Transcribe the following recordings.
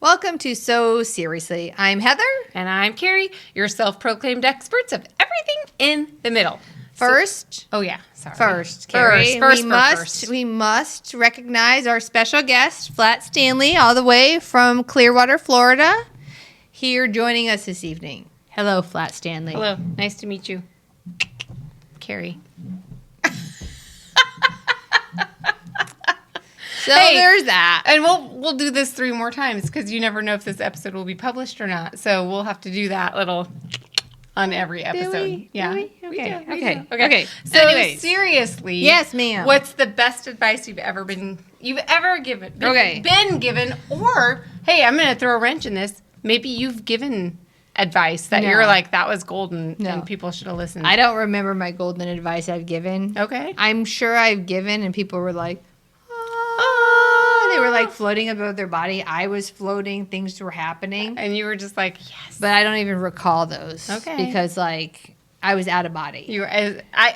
Welcome to So Seriously. I'm Heather. And I'm Carrie, your self-proclaimed experts of everything in the middle. First, Carrie, we must recognize our special guest, Flat Stanley, all the way from Clearwater, Florida, here joining us this evening. Hello, Flat Stanley. Hello. Nice to meet you. Carrie. So there's that. And we'll do this 3 more times because you never know if this episode will be published or not. So we'll have to do that little on every episode. Do we? Yeah. Do we? Okay. We Okay. do. Okay. So anyways. seriously. Yes, ma'am. What's the best advice you've ever given? Been given, or hey, I'm going to throw a wrench in this. Maybe you've given advice that you're like, that was golden and people should have listened. I don't remember my golden advice I've given. Okay. I'm sure I've given and people were like, they were like floating above their body. I was floating. Things were happening. And you were just like, yes. But I don't even recall those. Okay. Because like I was out of body.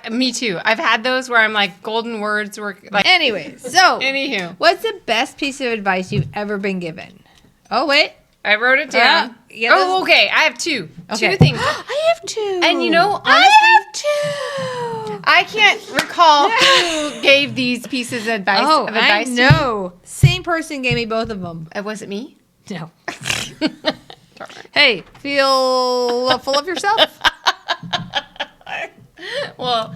Me too. I've had those where I'm like, golden words were like. Anyway, so Anywho. what's the best piece of advice you've ever been given? Oh, wait. I wrote it down. Okay. I have 2. Okay. 2 things. I have 2. And you know, honestly, I have 2. I can't recall who gave these pieces of advice. I know. Same person gave me both of them. Was it me? No. Hey, feel full of yourself? Well,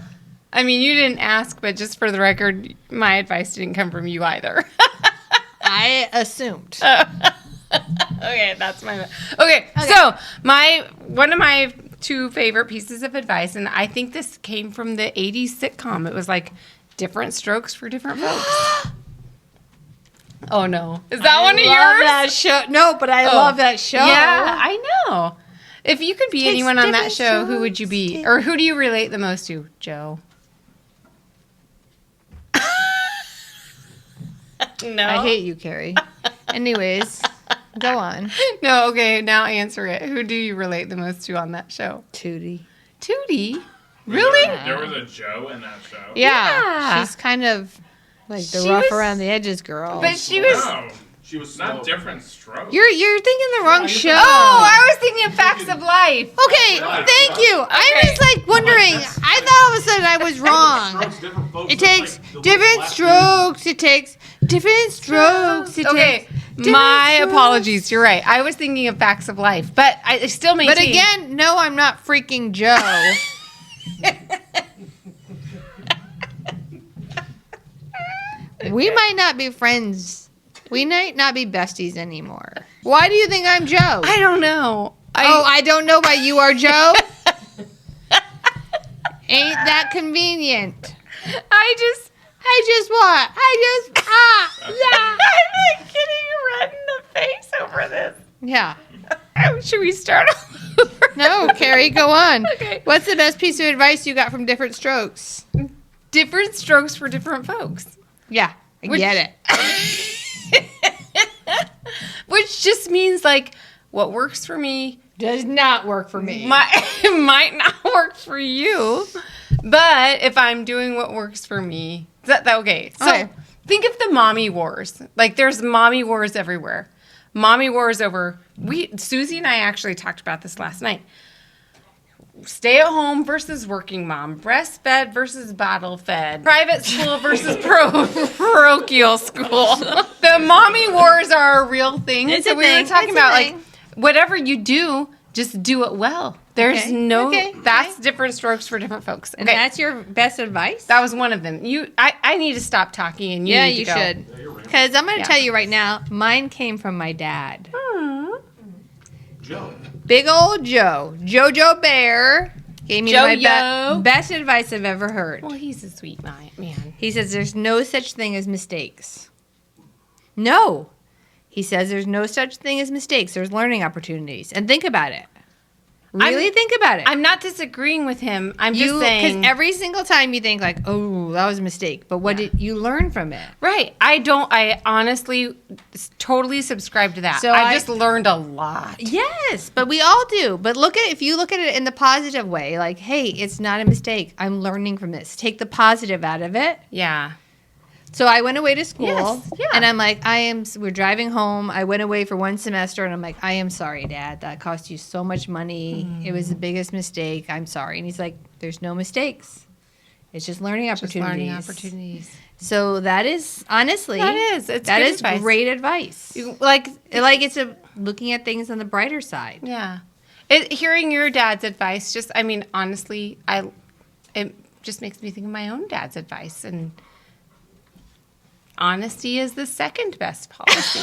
I mean, you didn't ask, but just for the record, my advice didn't come from you either. I assumed. Okay, that's my. Okay, so one of my 2 favorite pieces of advice, and I think this came from the 80s sitcom. It was like different strokes for different folks. Oh no, is that one of yours? That show. No, but I love that show. Yeah, I know. If you could be anyone on that show, who would you be, or who do you relate the most to? Joe. No, I hate you, Carrie. Anyways, go on. No, okay, now answer it. Who do you relate the most to on that show? Tootie. Tootie? Really? There was a Joe in that show? Yeah. She's kind of like the rough around the edges girl. But she was... No, she was not different strokes. You're thinking the wrong show. Oh, I was thinking of Facts of Life. Okay, thank you. I was like wondering. I thought all of a sudden I was wrong. It takes different strokes. It takes different strokes. Okay, my apologies. You're right. I was thinking of Facts of Life, but I still maintain. But again, no, I'm not freaking Joe. We might not be friends. We might not be besties anymore. Why do you think I'm Joe? I don't know. I don't know why you are Joe. Ain't that convenient? I'm like getting red in the face over this. Yeah. Should we start over? No, Carrie, go on. Okay. What's the best piece of advice you got from different strokes? Different strokes for different folks. Yeah, I get it. Which just means like what works for me Does not work for me. might not work for you. But if I'm doing what works for me, okay. So think of the mommy wars. Like there's mommy wars everywhere. Mommy wars over Susie and I actually talked about this last night. Stay at home versus working mom, breastfed versus bottle fed, private school versus parochial school. The mommy wars are a real thing. It's so a we thing. were talking It's a about thing. like whatever you do, just do it well. There's that's different strokes for different folks. And that's your best advice? That was one of them. I need to stop talking and you need to go. should. Because I'm going to tell you right now, mine came from my dad. Joe. Big old Joe. Jojo Bear gave me my Jojo. best advice I've ever heard. Well, he's a sweet man. He says there's no such thing as mistakes. No. He says there's no such thing as mistakes. There's learning opportunities. And think about it. Really think about it. I'm not disagreeing with him. I'm just saying. Because every single time you think like, oh, that was a mistake. But what did you learn from it? Right. I honestly totally subscribe to that. So I just learned a lot. Yes, but we all do. But if you look at it in the positive way, like, hey, it's not a mistake. I'm learning from this. Take the positive out of it. Yeah. So I went away to school, Yes, yeah. and I'm like, we're driving home. I went away for one semester, and I'm like, I am sorry, Dad. That cost you so much money. It was the biggest mistake. I'm sorry. And he's like, there's no mistakes. It's just learning opportunities. So that is, honestly, It's that good is advice. great advice. It's looking at things on the brighter side. Yeah. Hearing your dad's advice, honestly, it just makes me think of my own dad's advice. And honesty is the second best policy.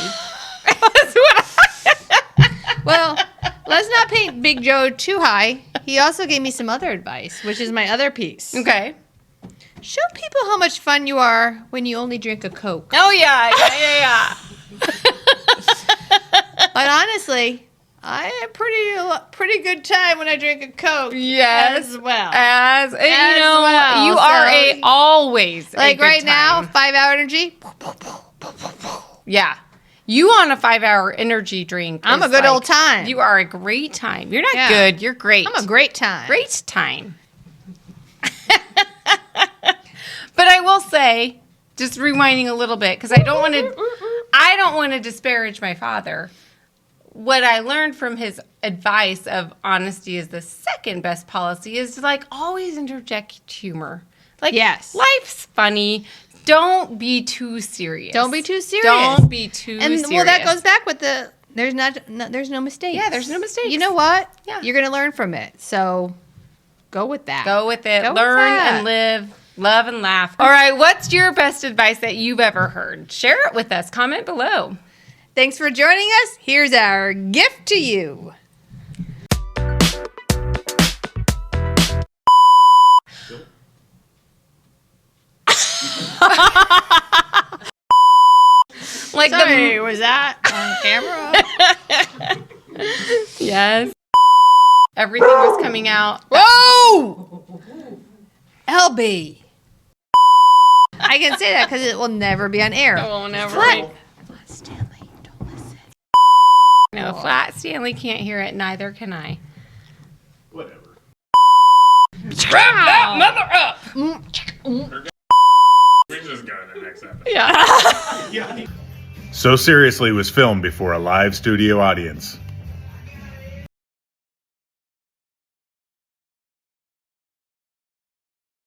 Well, let's not paint Big Joe too high. He also gave me some other advice, which is my other piece. Okay. Show people how much fun you are when you only drink a Coke. Oh, yeah. But honestly, I have pretty good time when I drink a Coke. Yes. As well. You are always a like good right now, time. 5-hour energy. Yeah. You on a 5-hour energy drink. I'm is a good like- old time. You are a great time. You're not good. You're great. I'm a great time. Great time. But I will say, just rewinding a little bit, because I don't want to disparage my father. What I learned from his advice of honesty is the second best policy is like always interject humor. Like, yes, life's funny. Don't be too serious. Don't be too serious. serious. Well, that goes back with there's no mistakes. Yeah, there's no mistakes. You know what? Yeah. You're going to learn from it. So go with that. Go with it. Go with Learn that. and live. Love and laugh. All right, what's your best advice that you've ever heard? Share it with us. Comment below. Thanks for joining us. Here's our gift to you. Like Sorry, was that on camera? Yes. Everything was coming out. Whoa! LB. I can say that because it will never be on air. It will never Flat be. Stanley, don't listen. No, Flat Stanley can't hear it. Neither can I. Whatever. Wrap that mother up. We just go to the next episode. Yeah. Yeah. So Seriously was filmed before a live studio audience.